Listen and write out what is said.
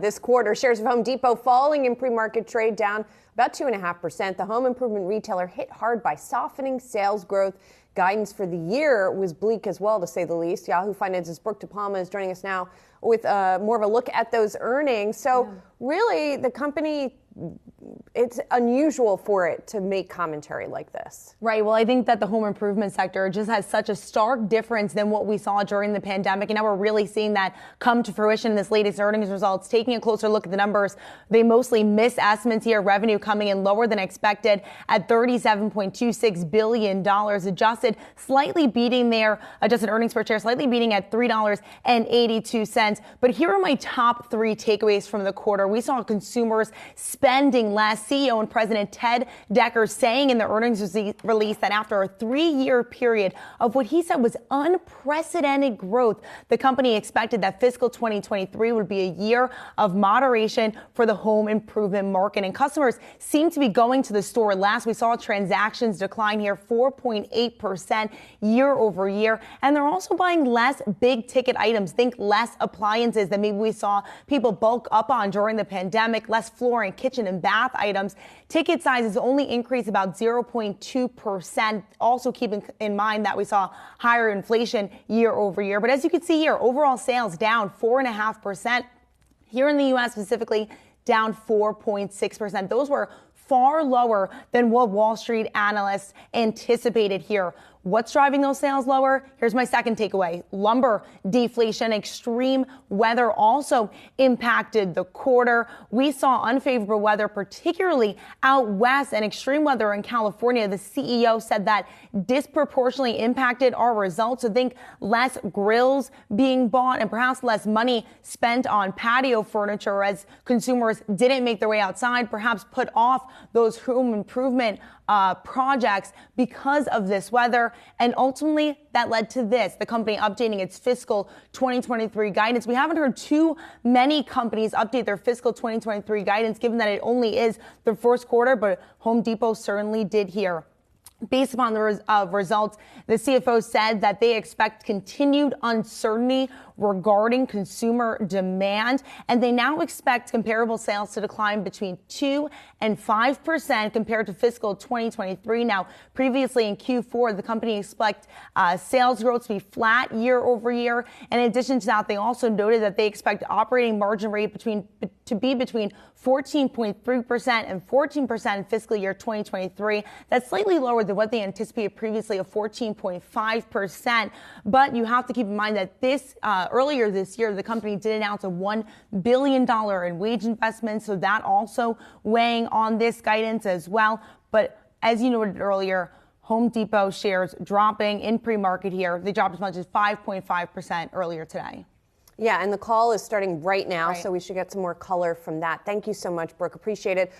this quarter. Shares of Home Depot falling in pre-market trade, down about 2.5%. The home improvement retailer hit hard by softening sales growth. Guidance for the year was bleak as well, to say the least. Yahoo Finance's Brooke DiPalma is joining us now with more of a look at those earnings. So really, the company, it's unusual for it to make commentary like this. Right. Well, I think that the home improvement sector just has such a stark difference than what we saw during the pandemic. And now we're really seeing that come to fruition in this latest earnings results. Taking a closer look at the numbers, they mostly miss estimates here. Revenue coming in lower than expected at $37.26 billion. Adjusted, slightly beating their adjusted earnings per share, slightly beating at $3.82. But here are my top three takeaways from the quarter. We saw consumers spending less. CEO and President Ted Decker saying in the earnings release that after a 3-year period of what he said was unprecedented growth, the company expected that fiscal 2023 would be a year of moderation for the home improvement market. And customers seem to be going to the store less. We saw transactions decline here 4.8% year over year. And they're also buying less big ticket items. Think less appliances that maybe we saw people bulk up on during the pandemic, less flooring, kitchen and bath items. Ticket sizes only increased about 0.2%. Also keeping in mind that we saw higher inflation year over year. But as you can see here, overall sales down 4.5%. Here in the U.S. specifically, down 4.6%. Those were far lower than what Wall Street analysts anticipated here. What's driving those sales lower? Here's my second takeaway. Lumber deflation, extreme weather also impacted the quarter. We saw unfavorable weather, particularly out west, and extreme weather in California. The CEO said that disproportionately impacted our results. So think less grills being bought and perhaps less money spent on patio furniture as consumers didn't make their way outside, perhaps put off those home improvement projects because of this weather. And ultimately, that led to this, the company updating its fiscal 2023 guidance. We haven't heard too many companies update their fiscal 2023 guidance, given that it only is the first quarter, but Home Depot certainly did here. Based upon the results, the CFO said that they expect continued uncertainty regarding consumer demand, and they now expect comparable sales to decline between 2 and 5% compared to fiscal 2023. Now, previously in Q4, the company expect sales growth to be flat year over year. And in addition to that, they also noted that they expect operating margin rate to be between 14.3% and 14% in fiscal year 2023. That's slightly lower than what they anticipated previously of 14.5%. But you have to keep in mind that earlier this year, the company did announce a $1 billion in wage investment. So that also weighing on this guidance as well. But as you noted earlier, Home Depot shares dropping in pre-market here. They dropped as much as 5.5% earlier today. Yeah, and the call is starting right now, so we should get some more color from that. Thank you so much, Brooke. Appreciate it.